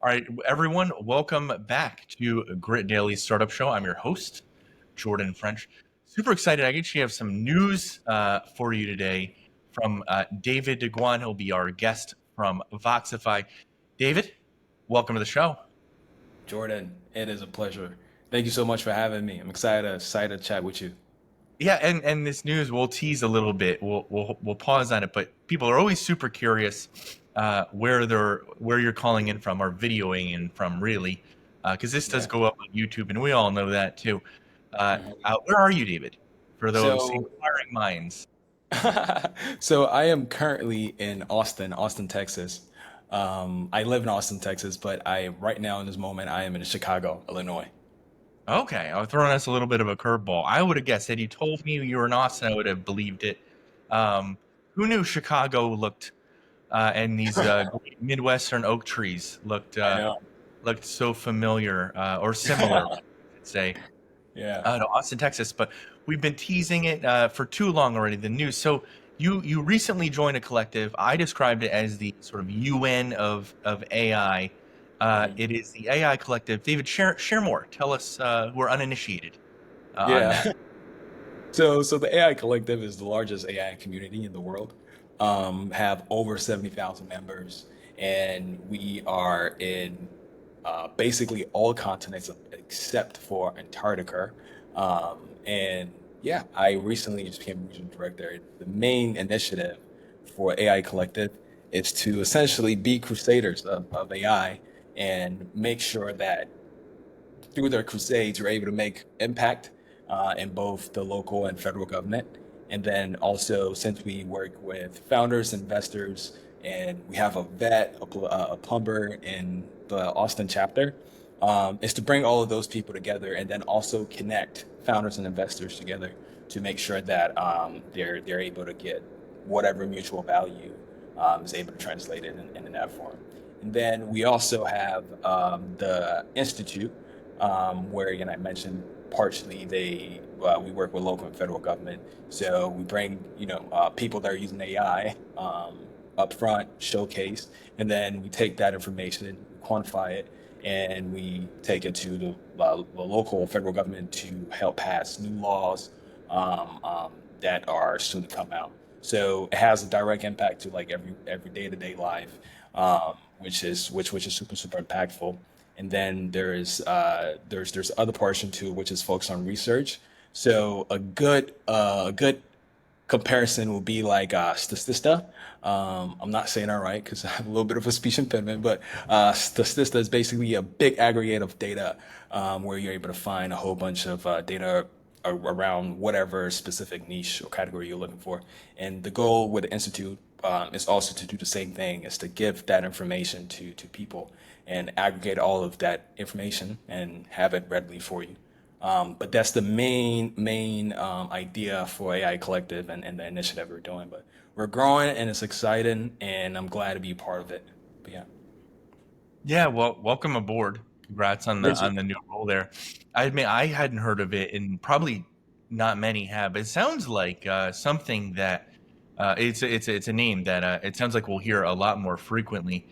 All right, everyone, welcome back to Grit Daily Startup Show. I'm your host, Jordan French. Super excited. I actually have some news for you today from David Duguan. He'll be our guest from Voxify. David, welcome to the show. Jordan, it is a pleasure. Thank you so much for having me. I'm excited to chat with you. Yeah, and this news we'll tease a little bit. We'll pause on it, but people are always super curious where you're calling in from or videoing in from, really, because this does Yeah. go up on YouTube, and we all know that too. Mhm. Where are you, David? For those So, inquiring minds. so I am currently in Austin, Texas. I live in Austin, Texas, but right now in this moment I am in Chicago, Illinois. Okay, I'm throwing us a little bit of a curveball. I would have guessed had you told me you were in Austin, I would have believed it. Um, who knew Chicago looked and these great Midwestern oak trees I know. looked so familiar or similar, I should say, Yeah. to Austin, Texas. But we've been teasing it for too long already. The news. So you recently joined a collective. I described it as the sort of UN of AI. Mhm. It is the AI collective. David, share more. Tell us who are uninitiated on Yeah. that. So the AI Collective is the largest AI community in the world. Have over 70,000 members, and we are in basically all continents except for Antarctica. And yeah, I recently just became regional director. The main initiative for AI Collective is to essentially be crusaders of AI and make sure that through their crusades, you're able to make impact in both the local and federal government. And then also, since we work with founders, investors, and we have a vet, a plumber in the Austin chapter, is to bring all of those people together and then also connect founders and investors together to make sure that they're able to get whatever mutual value is able to translate it in that form. And then we also have the Institute, where again I mentioned partially we work with local and federal government, so we bring people that are using AI up front, showcase, and then we take that information, quantify it, and we take it to the local and federal government to help pass new laws that are soon to come out. So it has a direct impact to like every day-to-day life, which is super impactful. And then there's other portion too, which is focused on research. So a good comparison will be like Statista. I'm not saying that right because I have a little bit of a speech impediment, but Statista is basically a big aggregate of data where you're able to find a whole bunch of data around whatever specific niche or category you're looking for. And the goal with the institute is also to do the same thing, is to give that information to people and aggregate all of that information and have it readily for you. But that's the main idea for AI Collective and the initiative we're doing. But we're growing and it's exciting, and I'm glad to be part of it. But yeah, Yeah, well, welcome aboard. Congrats thank you. on the new role there. I admit I hadn't heard of it, and probably not many have. But it sounds like something that it's a name that it sounds like we'll hear a lot more frequently,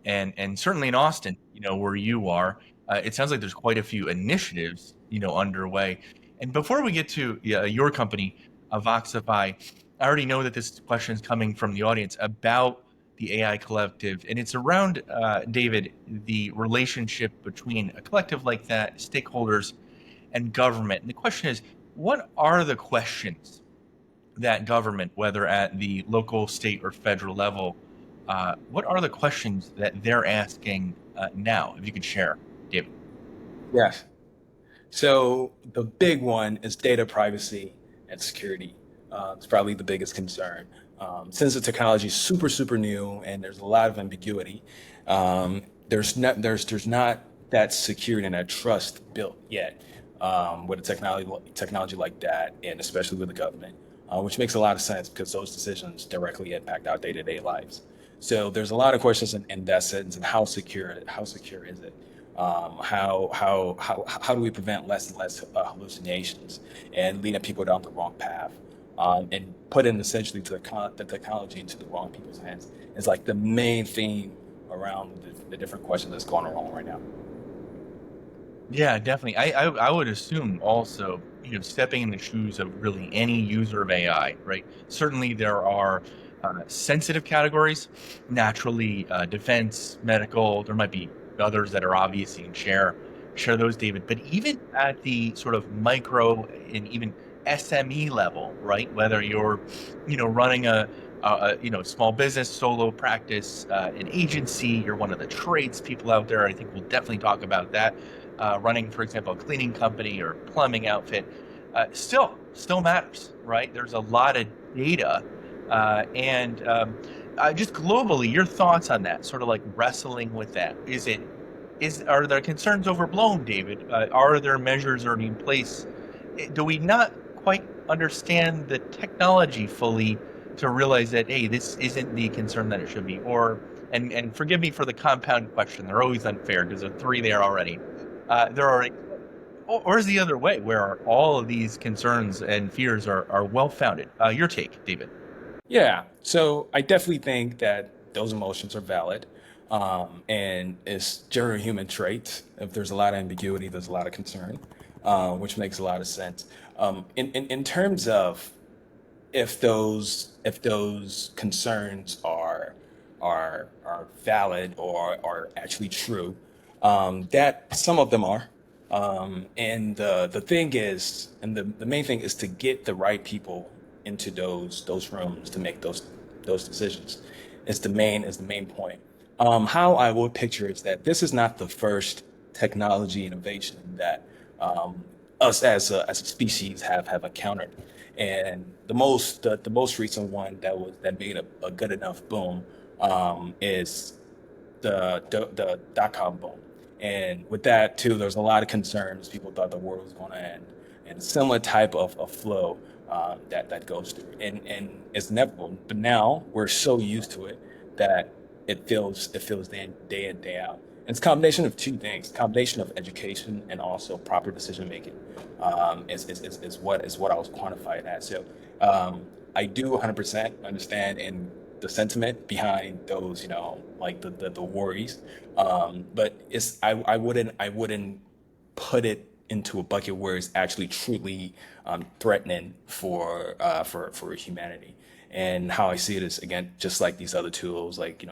and certainly in Austin, where you are, it sounds like there's quite a few initiatives, underway. And before we get to your company, Voxify, I already know that this question is coming from the audience about the AI collective, and it's around David, the relationship between a collective like that, stakeholders, and government. And the question is, what are the questions that government, whether at the local, state, or federal level, what are the questions that they're asking now? If you could share, David. Yes. So the big one is data privacy and security. It's probably the biggest concern. Since the technology is super new and there's a lot of ambiguity, there's not that security and that trust built yet with a technology like that, and especially with the government, which makes a lot of sense because those decisions directly impact our day-to-day lives. So there's a lot of questions in that sense, and how secure is it? How do we prevent less and less hallucinations and leading people down the wrong path, and putting essentially the technology into the wrong people's hands is like the main theme around the different questions that's going on right now. Yeah, definitely. I would assume also, stepping in the shoes of really any user of AI, right? Certainly there are sensitive categories, naturally, defense, medical. There might be others that are obvious. You can share those, David. But even at the sort of micro and even SME level, right? Whether you're, running small business, solo practice, an agency, you're one of the trades people out there. I think we'll definitely talk about that, running, for example, a cleaning company or plumbing outfit, still matters, right? There's a lot of data, and just globally, your thoughts on that, sort of like wrestling with that. Are there concerns overblown, David? Are there measures already in place? Do we not quite understand the technology fully to realize that, hey, this isn't the concern that it should be? Or, and forgive me for the compound question, they're always unfair because there are three there already. There are, or is the other way where all of these concerns and fears are well founded? Your take, David. Yeah, so I definitely think that those emotions are valid. And it's general human traits. If there's a lot of ambiguity, there's a lot of concern, which makes a lot of sense. In terms of if those concerns are valid or are actually true, that some of them are. And the thing is, and the main thing is to get the right people into those rooms to make those decisions. Is the main point. How I would picture is that this is not the first technology innovation that us as a species have encountered. And the most recent one that made a good enough boom is the dot-com boom. And with that too, there's a lot of concerns. People thought the world was going to end, and a similar type of flow that goes through, and it's inevitable. But now we're so used to it that it feels day in day out. And it's a combination of two things: combination of education and also proper decision making. Is what I was quantifying as. So I do 100% understand and the sentiment behind those, like the worries. But I wouldn't put it into a bucket where it's actually truly threatening for humanity. And how I see it is, again, just like these other tools, like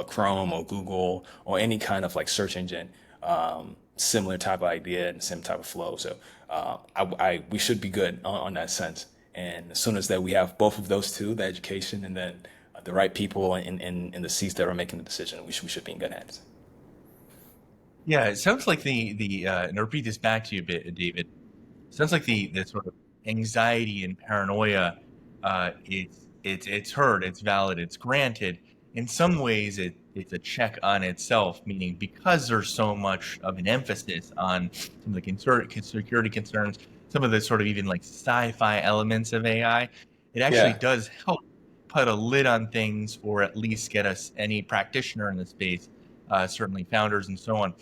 Chrome or Google or any kind of like search engine, similar type of idea and same type of flow. So we should be good on that sense. And as soon as that we have both of those two, the education and then the right people in the seats that are making the decision, we should be in good hands. Yeah, it sounds like and to repeat this back to you a bit, David. Sounds like the sort of anxiety and paranoia, it's heard, it's valid, it's granted. In some ways, it's a check on itself, meaning because there's so much of an emphasis on some of the security concerns, some of the sort of even like sci-fi elements of AI, it actually Yeah. does help put a lid on things, or at least get us, any practitioner in the space, certainly founders and so on,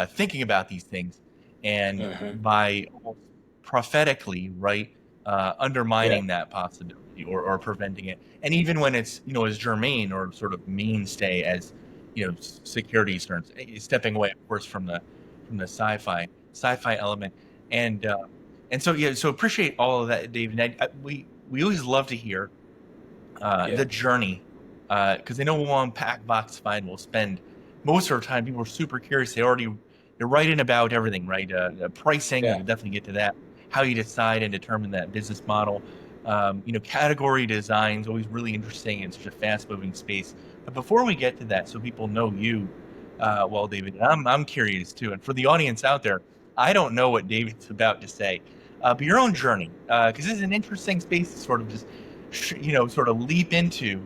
thinking about these things, and Hmm. by almost prophetically, right, Yeah. undermining that possibility, or preventing it. And even when it's, as germane or sort of mainstay as, security concerns, stepping away, of course, from the sci-fi element, and uh, and so, yeah, so appreciate all of that, David. We always love to hear Yeah. the journey, because I know we'll unpack Voxify and we'll spend most of our time. People are super curious. They're writing about everything, right? Pricing, Yeah. we'll definitely get to that. How you decide and determine that business model. Category design is always really interesting. It's such a fast moving space. But before we get to that, so people know you, well, David, I'm curious too. And for the audience out there, I don't know what David's about to say, but your own journey, because this is an interesting space to sort of just sort of leap into,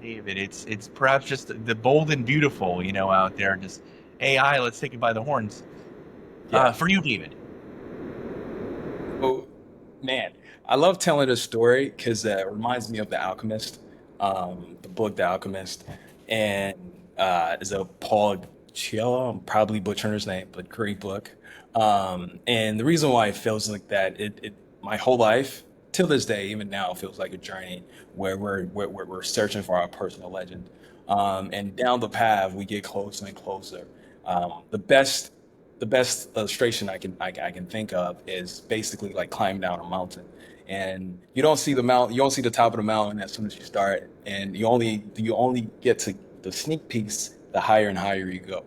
David. It's perhaps just the bold and beautiful, out there. Just AI, let's take it by the horns. Yeah. For you, David. Oh, man, I love telling this story because it reminds me of The Alchemist, the book The Alchemist, and is a Paul Coelho. I'm probably butchering his name, but great book. And the reason why it feels like that, my whole life till this day, even now, feels like a journey where we're searching for our personal legend. And down the path, we get closer and closer. The best illustration I can think of is basically like climbing down a mountain, and you don't see the top of the mountain as soon as you start, and you only get to the sneak peeks the higher and higher you go.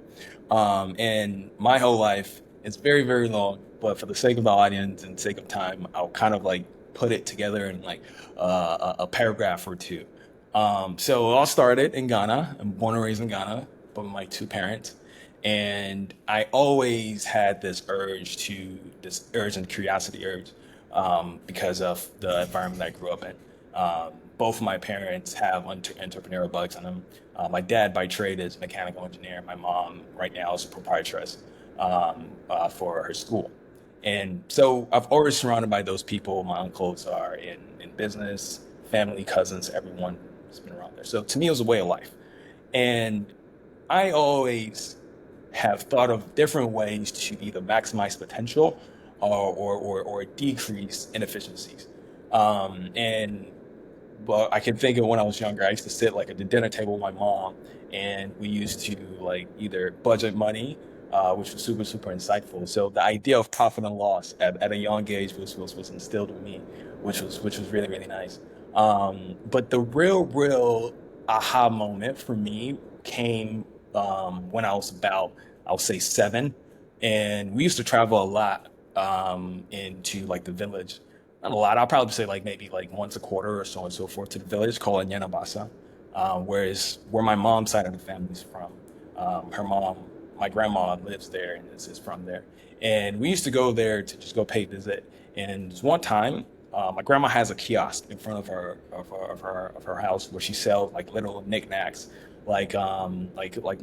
And my whole life is very, very long, but for the sake of the audience and sake of time, I'll kind of like put it together in like a paragraph or two. So it all started in Ghana. I'm born and raised in Ghana by my two parents. And I always had this urge and curiosity urge, because of the environment I grew up in. Both of my parents have entrepreneurial bugs in them. My dad by trade is a mechanical engineer. My mom right now is a proprietress, for her school. And so I've always surrounded by those people. My uncles are in business, family, cousins, everyone has been around there. So to me, it was a way of life. And I always have thought of different ways to either maximize potential or decrease inefficiencies. And Well, I can think of when I was younger, I used to sit like at the dinner table with my mom, and we used to like either budget money, which was super, super insightful. So the idea of profit and loss at a young age was instilled in me, which was really, really nice. But the real aha moment for me came, when I was about, I'll say 7, and we used to travel a lot, into like the village. Not a lot. I'll probably say like maybe like once a quarter or so and so forth to the village called Yanabasa, where my mom's side of the family's from. Her mom, my grandma lives there and is from there. And we used to go there to just go pay visit. And this one time, my grandma has a kiosk in front of her house where she sells like little knickknacks, like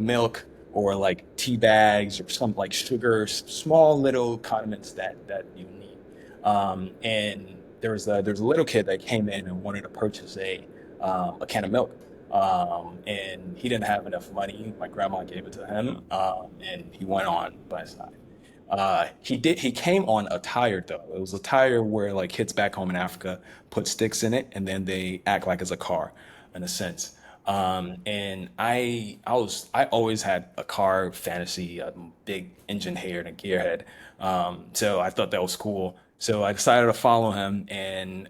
milk or like tea bags or some like sugar, small little condiments that you need. And there was a little kid that came in and wanted to purchase a can of milk. And he didn't have enough money. My grandma gave it to him, and he went on by his side. He came on a tire though. It was a tire where like kids back home in Africa put sticks in it and then they act like it's a car in a sense. And I always had a car fantasy, a big engine hater and a gearhead. So I thought that was cool. So I decided to follow him, and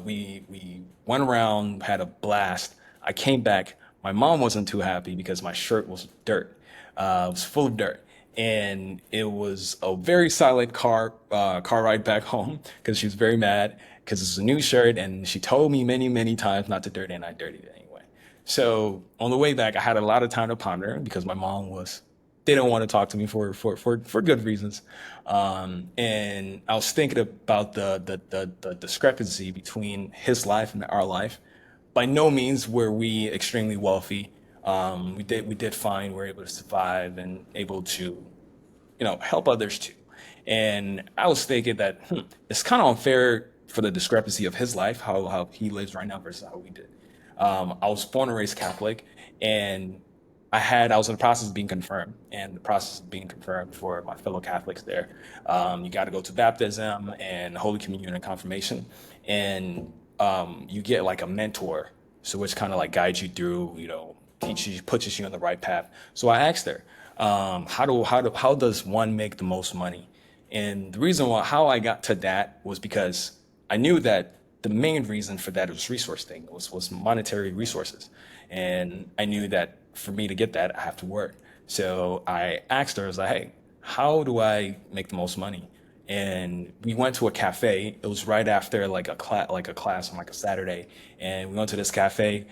we went around, had a blast. I came back. My mom wasn't too happy because my shirt was dirt. It was full of dirt, and it was a very silent car ride back home because she was very mad because it's a new shirt, and she told me many many times not to dirty, and I dirtied it anyway. So on the way back, I had a lot of time to ponder because my mom was didn't want to talk to me for good reasons. And I was thinking about the discrepancy between his life and our life. By no means were we extremely wealthy. We did fine. We were able to survive and able to, help others too. And I was thinking that it's kind of unfair for the discrepancy of his life, how he lives right now versus how we did. I was born and raised Catholic, and I was in the process of being confirmed, and the process of being confirmed for my fellow Catholics there. You got to go to baptism and Holy Communion and confirmation, and you get like a mentor, so which kind of like guides you through, teaches you, pushes you on the right path. So I asked her, how does one make the most money? And the reason why how I got to that was because I knew that the main reason for that was resource thing was monetary resources, and I knew that for me to get that I have to work. So I asked her, I was like, hey, how do I make the most money? And we went to a cafe. It was right after like a class on like a Saturday, and we went to this cafe.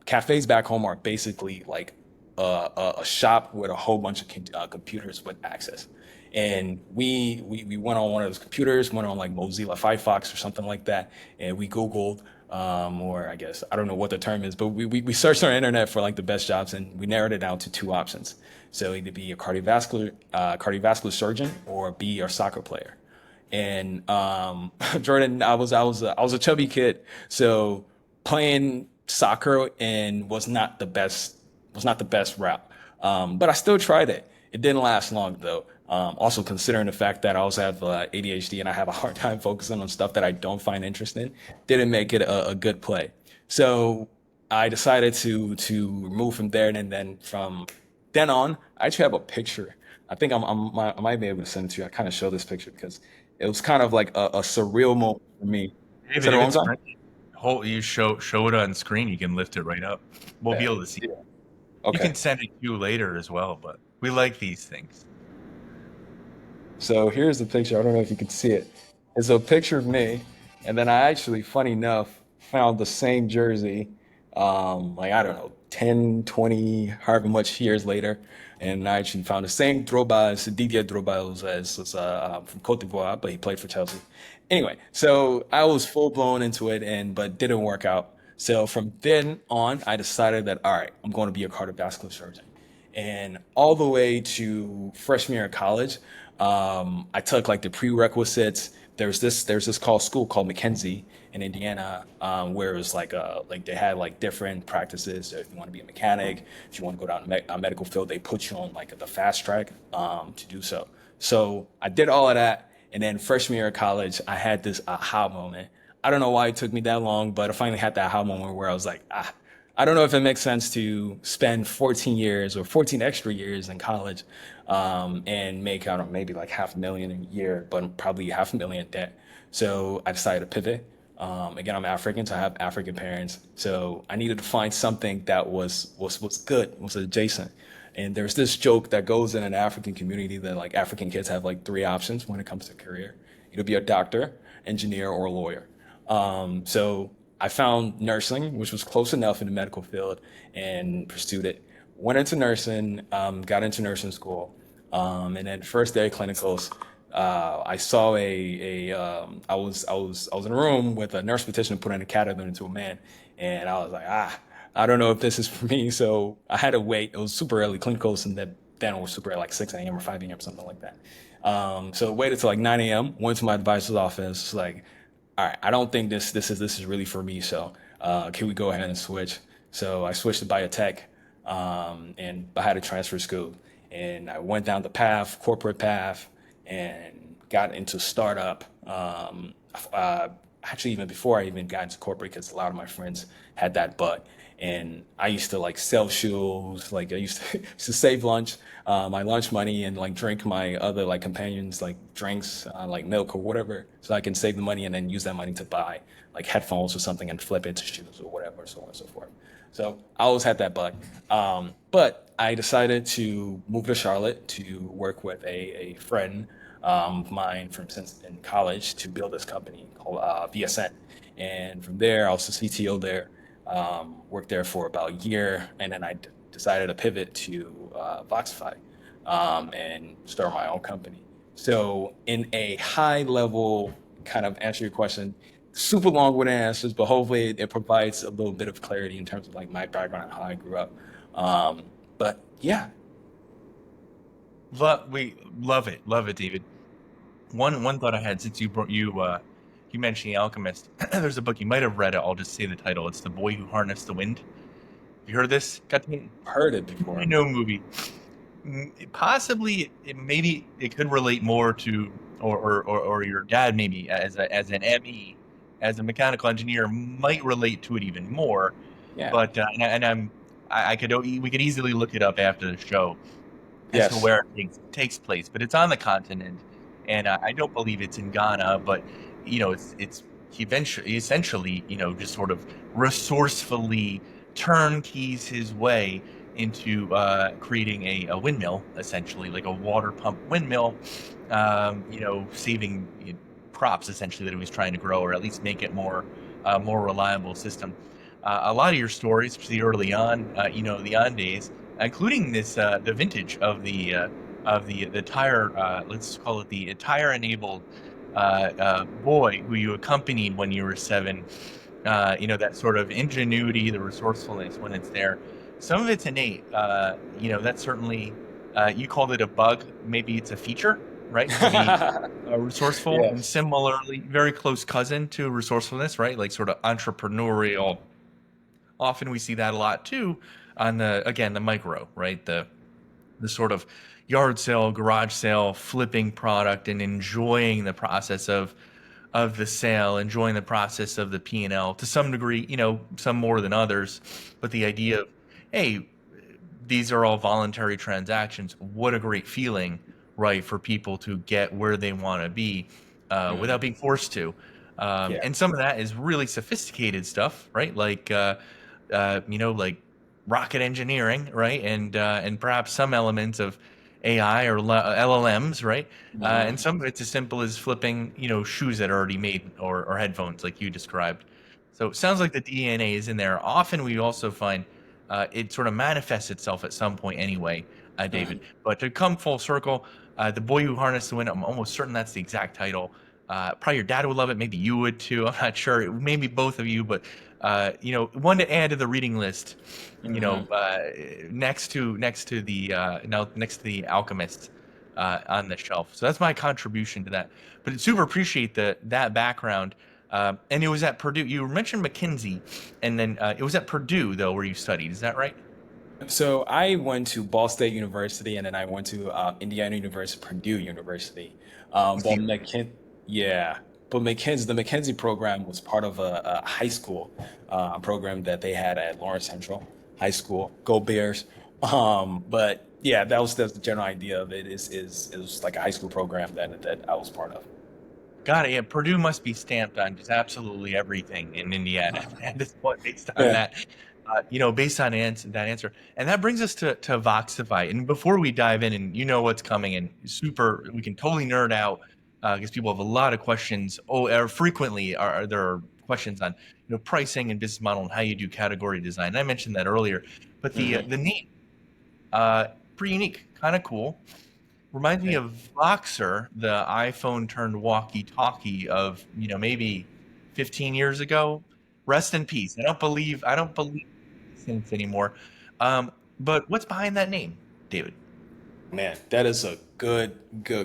Cafes back home are basically like a shop with a whole bunch of computers with access. And we went on one of those computers, went on like Mozilla Firefox or something like that, and we Googled, or I guess I don't know what the term is, but we searched on the internet for like the best jobs, and we narrowed it down to two options. So either be a cardiovascular surgeon or be a soccer player. And Jordan, I was a chubby kid, so playing soccer and was not the best route. But I still tried it. It didn't last long though. Also considering the fact that I also have ADHD and I have a hard time focusing on stuff that I don't find interesting, didn't make it a good play. So I decided to move from there, and then from then on, I actually have a picture. I think I might be able to send it to you. I kind of show this picture because it was kind of like a surreal moment for me. David, Say it if one it's more time. printed, hold you show it on screen. You can lift it right up. We'll be Yeah. able to see. Yeah. You can Okay. send it to you later as well, but we like these things. So here's the picture. I don't know if you can see it. It's a picture of me, and then I actually, funny enough, found the same jersey, like I don't know, 10, 20, however much years later, and I actually found the same Drogba, it's Didier Drogba, was from Cote d'Ivoire, but he played for Chelsea. Anyway, so I was full blown into it, and but didn't work out. So from then on, I decided that all right, I'm going to be a cardiovascular surgeon. And all the way to freshman year of college, I took like the prerequisites. There's this called school called Mackenzie in Indiana, where it was like they had like different practices. So if you want to be a mechanic, if you want to go down a medical field, they put you on like the fast track to do so. So I did all of that, and then freshman year of college, I had this aha moment. I don't know why it took me that long, but I finally had that aha moment where I was like, I don't know if it makes sense to spend 14 years or 14 extra years in college and make, I don't know, maybe like half a million a year, but probably half a million in debt. So I decided to pivot. Again, I'm African, so I have African parents. So I needed to find something that was good, was adjacent. And there's this joke that goes in an African community that like African kids have like three options when it comes to career. It'll be a doctor, engineer, or a lawyer. So I found nursing, which was close enough in the medical field, and pursued it. Went into nursing, got into nursing school, and then first day of clinicals, I saw I was in a room with a nurse practitioner putting a catheter into a man, and I was like, I don't know if this is for me. So I had to wait. It was super early clinicals, and then it was super early, like 6 a.m. or 5 a.m. something like that. So waited till like 9 a.m. Went to my advisor's office, like, all right, I don't think this is really for me. So can we go ahead and switch? So I switched to biotech, and I had a transfer school, and I went down the path, corporate path, and got into startup. Uh, Actually, even before I even got into corporate, because a lot of my friends had that butt. And I used to like sell shoes, like I used to, used to save lunch, my lunch money, and like drink my other like companions like drinks, like milk or whatever, so I can save the money and then use that money to buy like headphones or something and flip it to shoes or whatever, so on and so forth. So I always had that bug. But I decided to move to Charlotte to work with a friend of mine from since in college to build this company called VSN. And from there, I was the CTO there, worked there for about a year, and then I decided to pivot to Voxify and start my own company. So, in a high level kind of answer your question, super long winded answers, but hopefully it provides a little bit of clarity in terms of like my background and how I grew up. Um, but yeah, We love it, David. One thought I had since you mentioned The Alchemist. There's a book you might have read it. I'll just say the title. It's The Boy Who Harnessed the Wind. You heard of this? heard it I before. know movie. Possibly, maybe it could relate more to, or your dad maybe as an ME, as a mechanical engineer might relate to it even more. Yeah. But I could we could easily look it up after the show as to Yes. where it takes place. But it's on the continent, and I don't believe it's in Ghana. But it's he eventually, essentially, just sort of resourcefully turnkeys his way into creating a windmill, essentially like a water pump windmill. Saving crops essentially that he was trying to grow, or at least make it more reliable system. A lot of your stories, particularly early on, the on days, including this the vintage of the tire, let's call it the tire enabled boy who you accompanied when you were 7. That sort of ingenuity, the resourcefulness when it's there. Some of it's innate. That's certainly, you called it a bug. Maybe it's a feature, right? To be resourceful, and Yes. similarly, very close cousin to resourcefulness, right? Like sort of entrepreneurial. Often we see that a lot too on the micro, right? The sort of yard sale, garage sale, flipping product, and enjoying the process of of the sale, enjoying the process of the P&L to some degree, some more than others. But the idea of, hey, these are all voluntary transactions. What a great feeling, right, for people to get where they want to be without Hmm. being forced to. Yeah. And some of that is really sophisticated stuff, right? Like rocket engineering, right? And perhaps some elements of AI or LLMs, right? And Hmm. some of it's as simple as flipping, shoes that are already made or headphones, like you described. So it sounds like the DNA is in there. Often we also find it sort of manifests itself at some point anyway, David. Hmm. But to come full circle, The Boy Who Harnessed the Wind, I'm almost certain that's the exact title. Probably your dad would love it. Maybe you would too. I'm not sure. Maybe both of you, but one to add to the reading list. Hmm. Next to the Alchemist on the shelf. So that's my contribution to that. But I super appreciate that background. And it was at Purdue. You mentioned McKinsey, and then it was at Purdue though where you studied. Is that right? So I went to Ball State University, and then I went to Indiana University, Purdue University. But See, yeah, but the McKinsey program was part of a high school program that they had at Lawrence Central High School. Go Bears! But yeah, that's the general idea of it. Is it was like a high school program that I was part of. got it. Yeah, Purdue must be stamped on just absolutely everything in Indiana at this point, based on Yeah. that. Based on that answer, and that brings us to Voxify. And before we dive in, and what's coming, and we can totally nerd out because people have a lot of questions. Oh, or frequently are there are questions on pricing and business model and how you do category design. And I mentioned that earlier, but the Hmm. name pretty unique, kind of cool. Reminds me Yeah. of Voxer, the iPhone turned walkie-talkie of, maybe 15 years ago. Rest in peace. I don't believe since anymore. But what's behind that name, David? Man, that is a good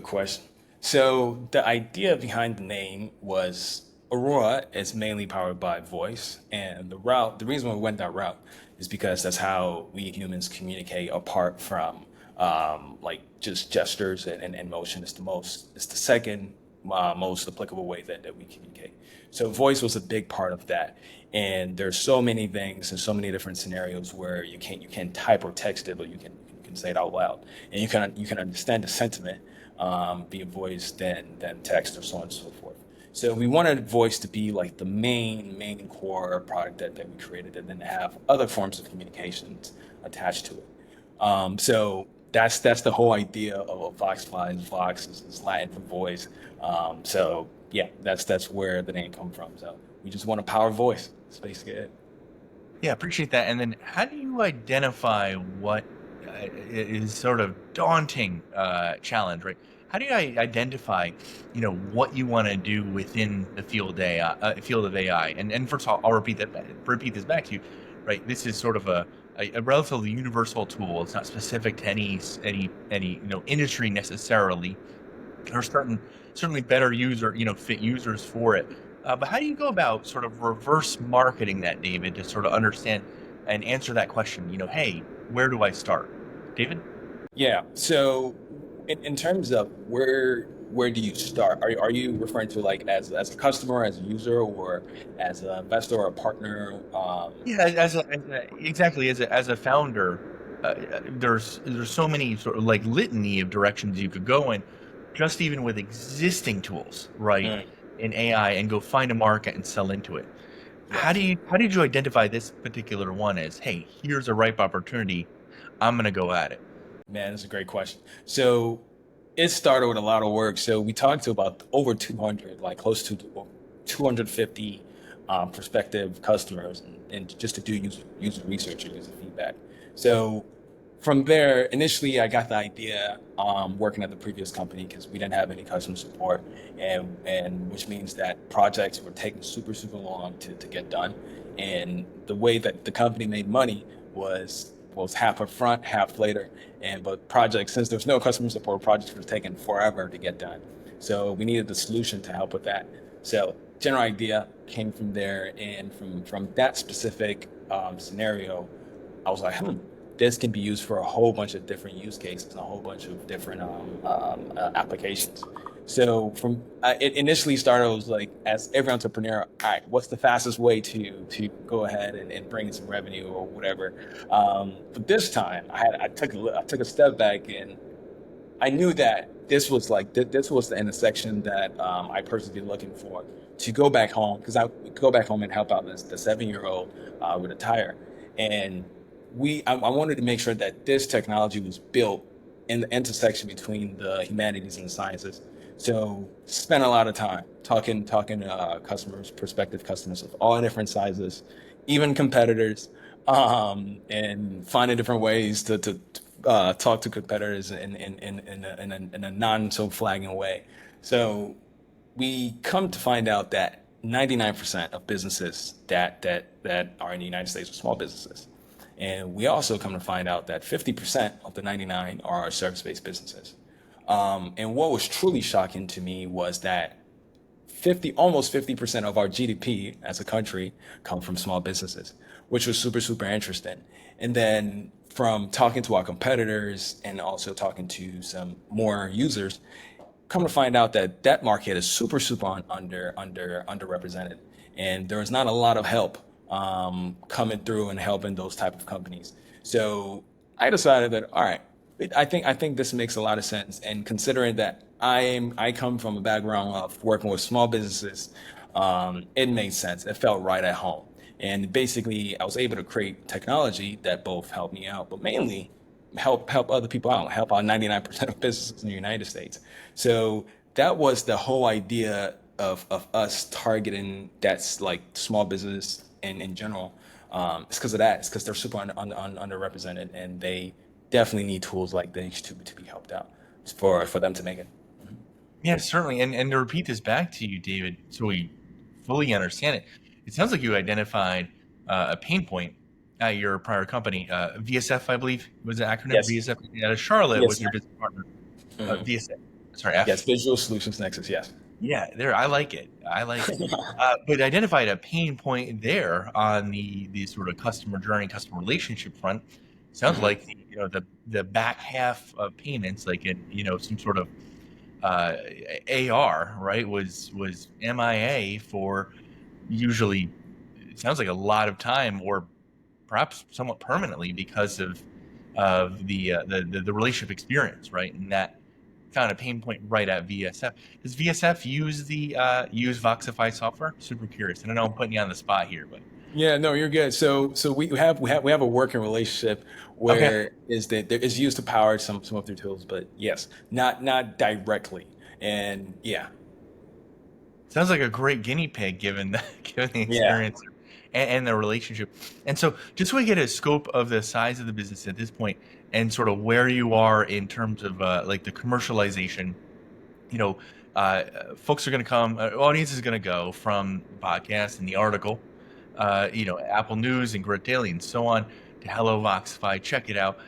question. So the idea behind the name was Aurora is mainly powered by voice, and the reason why we went that route is because that's how we humans communicate apart from like just gestures and motion. It's the second most applicable way that we communicate. So voice was a big part of that. And there's so many things and so many different scenarios where you can type or text it, but you can say it out loud, and you can understand the sentiment via voice than text or so on and so forth. So we wanted voice to be like the main core product that we created, and then have other forms of communications attached to it. So that's the whole idea of Voxify. Vox is Latin for voice. So yeah, that's where the name comes from. So we just want to power voice. That's basically it. Yeah, appreciate that. And then how do you identify what is sort of daunting challenge, right? How do you identify, what you want to do within the field of AI? And first of all, I'll repeat this back to you, right? This is sort of a relatively universal tool. It's not specific to any industry necessarily. Or certainly better fit users for it. But how do you go about sort of reverse marketing that, David, to sort of understand and answer that question? Hey, where do I start, David? Yeah. So in terms of where do you start? Are you referring to like as a customer, as a user, or as an investor or a partner? Yeah, exactly as a founder, there's so many sort of like litany of directions you could go in, just even with existing tools, right, Mm, in AI, and go find a market and sell into it. yeah. How did you identify this particular one as, hey, here's a ripe opportunity, I'm gonna go at it? Man, that's a great question. So it started with a lot of work. So we talked to about over 200, like close to 250 prospective customers, and just to do user research and user feedback. So from there, initially I got the idea working at the previous company because we didn't have any customer support, and which means that projects were taking super long to get done. And the way that the company made money was half up front, half later. And but projects, since there's no customer support, projects were taking forever to get done. So we needed the solution to help with that. So general idea came from there, and from that specific scenario, I was like, this can be used for a whole bunch of different use cases, and a whole bunch of different applications. So from it initially started, it was like, as every entrepreneur, all right, what's the fastest way to go ahead and bring in some revenue or whatever. But this time, I took a step back, and I knew that this was like this was the intersection that I personally been looking for, to go back home, because I would go back home and help out the 7 year old with a tire. And I wanted to make sure that this technology was built in the intersection between the humanities and the sciences. So spent a lot of time talking to customers, prospective customers of all different sizes, even competitors, and finding different ways to talk to competitors in a non so flagging way. So we come to find out that 99% of businesses that are in the United States are small businesses. And we also come to find out that 50% of the 99 are service-based businesses. And what was truly shocking to me was that almost 50% of our GDP as a country come from small businesses, which was super interesting. And then from talking to our competitors and also talking to some more users, come to find out that that market is super underrepresented, and there is not a lot of help coming through and helping those type of companies. So I decided that, all right, I think this makes a lot of sense. And considering that I come from a background of working with small businesses, it made sense. It felt right at home. And basically, I was able to create technology that both helped me out, but mainly help other people out, help out 99% of businesses in the United States. So that was the whole idea of us targeting that's like small business in general. It's because of that. It's because they're super underrepresented, and they definitely need tools like this to be helped out for them to make it. Yeah, certainly. And to repeat this back to you, David, so we fully understand it, it sounds like you identified a pain point at your prior company. VSF, I believe, was the acronym Yes. VSF. Out of Charlotte Yes. was your business partner. Mhm. VSF. Sorry, Yes. F. Visual Solutions Nexus. Yes. Yeah, there. I like it. I like it. But identified a pain point there on the sort of customer journey, customer relationship front. Sounds Mhm. like the back half of payments, like in some sort of uh, AR, right, was MIA for usually, it sounds like a lot of time, or perhaps somewhat permanently, because of the relationship experience, right? And that found a pain point right at VSF. Does VSF use Voxify software? Super curious. And I know I'm putting you on the spot here, but Yeah, no, you're good. So we have a working relationship okay. where is that there is used to power some of their tools, but yes, not directly. And yeah, Sounds like a great guinea pig, given the given the yeah, experience and the relationship. And so, just so we get a scope of the size of the business at this point, and sort of where you are in terms of like the commercialization, you know, folks are going to come, audience is going to go from the podcast and the article, Apple News and Grit Daily and so on, to Hello Voxify. Check it out.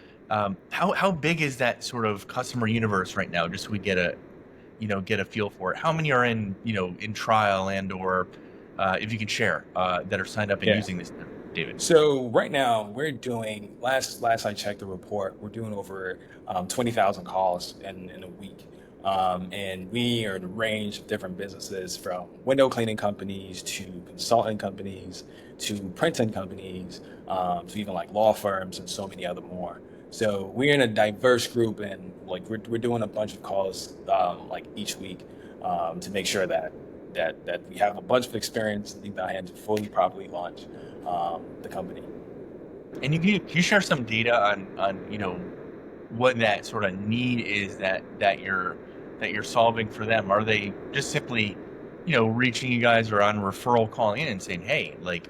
How big is that sort of customer universe right now? Just so we get a feel for it. How many are in trial, and or if you can share that are signed up and yeah. using this, David? So right now we're doing, last I checked the report, we're doing over 20,000 calls in a week. And we are in a range of different businesses, from window cleaning companies to consulting companies to printing companies, to even like law firms and so many other more. So we're in a diverse group, and like we're doing a bunch of calls like each week, to make sure that we have a bunch of experience in our hands to fully properly launch the company. And can you share some data on what that sort of need is that you're solving for them? Are they just simply reaching you guys, or on referral, calling in and saying, hey, like,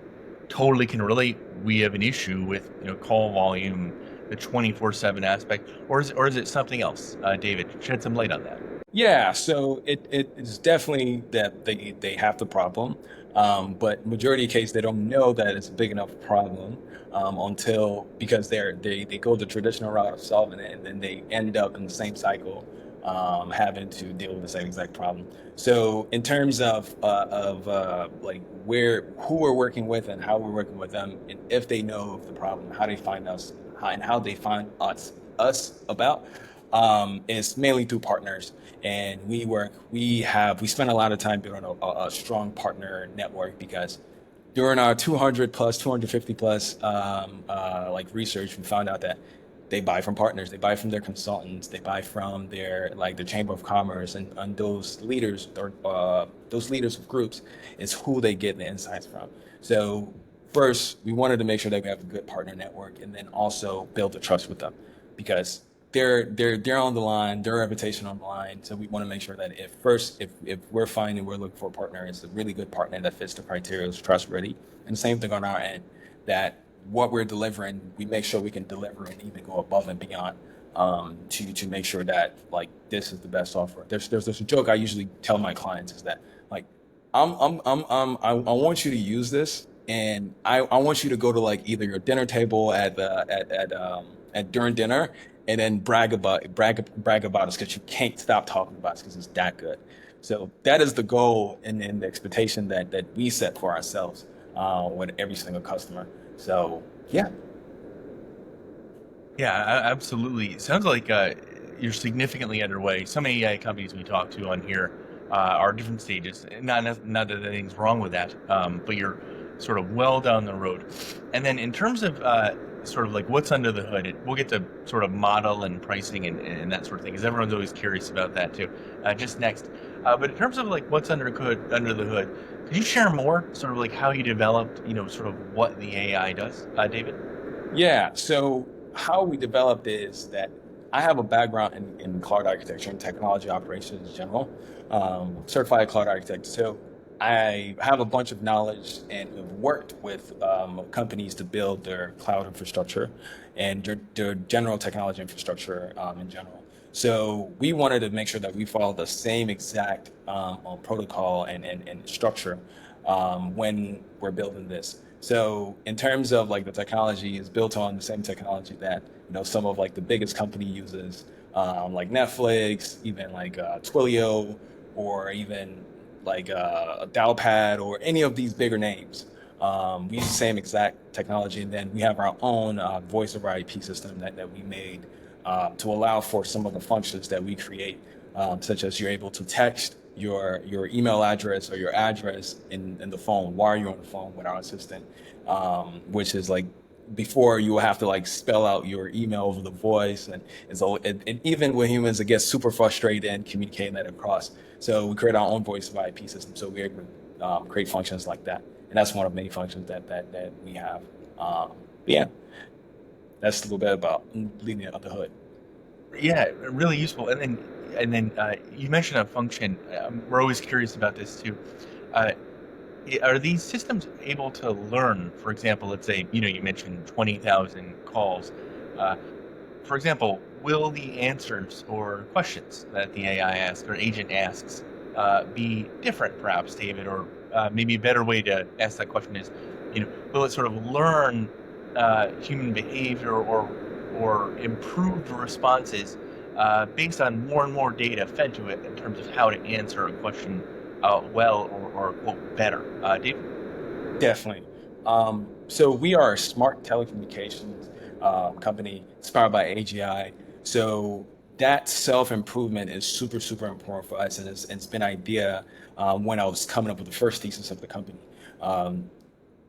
totally can relate, we have an issue with call volume, the 24/7 aspect, or is it something else? David, shed some light on that. Yeah, so it is definitely that they have the problem, but majority of case they don't know that it's a big enough problem, until, because they go the traditional route of solving it, and then they end up in the same cycle, having to deal with the same exact problem. So in terms of like where who we're working with and how we're working with them, and if they know of the problem, how they find us, and how they find us about. is mainly through partners, and we spend a lot of time building a strong partner network because during our 200 plus, 250 plus like research, we found out that they buy from partners, they buy from their consultants, they buy from their like the chamber of commerce, and those leaders or those leaders of groups is who they get the insights from. So first, we wanted to make sure that we have a good partner network, and then also build the trust with them because they're on the line, their reputation on the line. So we want to make sure that if we're finding we're looking for a partner, it's a really good partner that fits the criteria, is trustworthy, and the same thing on our end, that what we're delivering, we make sure we can deliver and even go above and beyond to make sure that like this is the best offer. There's a joke I usually tell my clients is that like I want you to use this, and I want you to go to like either your dinner table at during dinner, and then brag about us because you can't stop talking about us because it's that good. So that is the goal and the expectation that we set for ourselves with every single customer. So yeah, Yeah, absolutely. Sounds like you're significantly underway. Some AI companies we talk to on here are different stages. Not that anything's wrong with that, but you're sort of well down the road. And then in terms of sort of like what's under the hood, we'll get to sort of model and pricing and that sort of thing, because everyone's always curious about that too. Just next, but in terms of like what's under the hood, could you share more, sort of like how you developed, sort of what the AI does, David? yeah. So how we developed is that I have a background in cloud architecture and technology operations in general, certified cloud architect. So I have a bunch of knowledge and have worked with companies to build their cloud infrastructure and their general technology infrastructure in general. So we wanted to make sure that we follow the same exact protocol and structure when we're building this. So in terms of like the technology is built on the same technology that some of like the biggest company uses, like Netflix, even like Twilio, or even like a Dialpad or any of these bigger names. We use the same exact technology, and then we have our own voice over IP system that we made to allow for some of the functions that we create, such as you're able to text your email address or your address in the phone while you're on the phone with our assistant, which is like before you will have to like spell out your email over the voice, and even with humans it gets super frustrated in communicating that across. So we create our own voice of IP system, so we're able to create functions like that, and that's one of many functions that we have. Yeah, that's a little bit about leading it under the hood. Yeah, really useful. And then you mentioned a function. We're always curious about this too. Uh, are these systems able to learn? For example, let's say you mentioned 20,000 calls. Uh, for example, will the answers or questions that the AI asks or agent asks be different, perhaps, David? Or maybe a better way to ask that question is, will it sort of learn human behavior or improved responses based on more and more data fed to it in terms of how to answer a question well or quote better? David? Definitely. So we are a smart telecommunications company inspired by AGI. So that self-improvement is super, super important for us, and it's been an idea when I was coming up with the first thesis of the company. Um,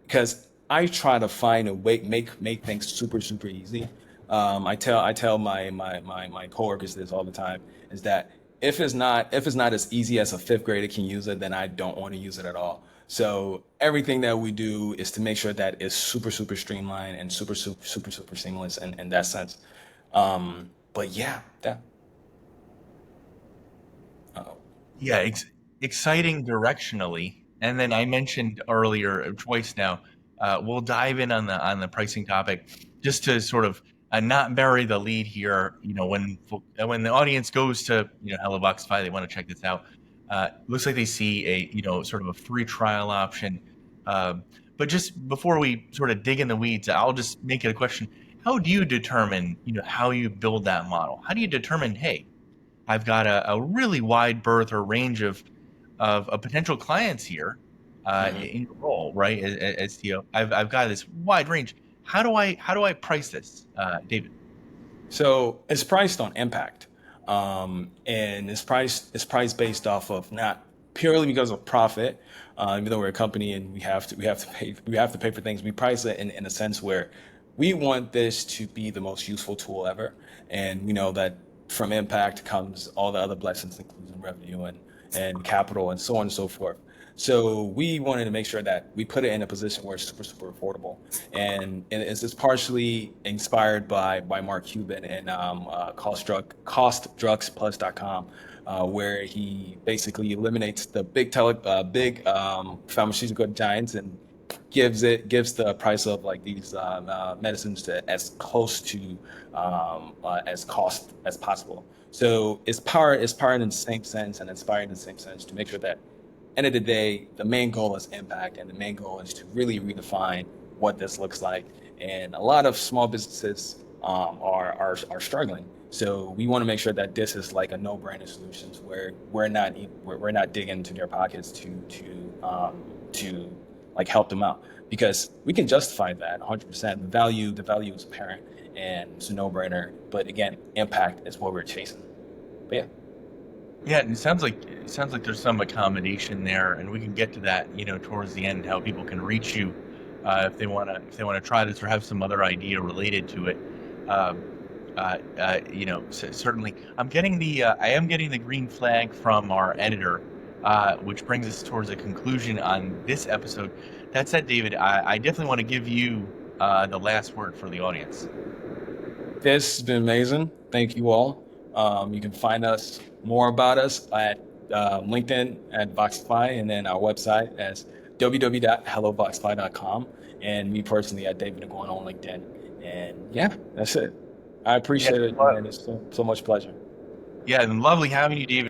because I try to find a way make things super super easy. I tell my coworkers this all the time is that if it's not as easy as a fifth grader can use it, then I don't want to use it at all. So everything that we do is to make sure that it's super super streamlined and super super super super seamless in that sense. But yeah, that. Uh, Yeah, exciting directionally. And then I mentioned earlier twice now, we'll dive in on the pricing topic just to sort of not bury the lead here. When the audience goes to Hello Voxify, they want to check this out. Looks like they see a sort of a free trial option. But just before we sort of dig in the weeds, I'll just make it a question. How do you determine how you build that model? How do you determine, hey, I've got a really wide berth or range of potential clients here mhm. in your role, right? As CEO, I've got this wide range. How do I price this, David? So it's priced on impact. And it's priced based off of not purely because of profit, even though we're a company and we have to pay for things. We price it in a sense where we want this to be the most useful tool ever, and we know that from impact comes all the other blessings, including revenue and capital and so on and so forth. So we wanted to make sure that we put it in a position where it's super, super affordable. And it's partially inspired by Mark Cuban and costdrugsplus.com, where he basically eliminates the big pharmaceutical giants and gives the price of like these medicines to as close to as cost as possible. So it's powered in the same sense and inspired in the same sense to make sure that end of the day, the main goal is impact, and the main goal is to really redefine what this looks like. And a lot of small businesses are struggling. So we want to make sure that this is like a no-brainer solutions where we're not digging into their pockets to like help them out, because we can justify that 100%. The value is apparent, and it's a no-brainer. But again, impact is what we're chasing. But yeah. Yeah, and it sounds like there's some accommodation there, and we can get to that, towards the end, how people can reach you if they wanna try this or have some other idea related to it. Um, certainly, I am getting the green flag from our editor, which brings us towards a conclusion on this episode. That said, David, I definitely want to give you the last word for the audience. This has been amazing. Thank you all. You can find us more about us at LinkedIn at Voxify, and then our website as www.hellovoxify.com, and me personally at David Duguan on LinkedIn. And yeah, that's it. I Yeah, appreciate it, man. It's so much pleasure. yeah, and lovely having you, David.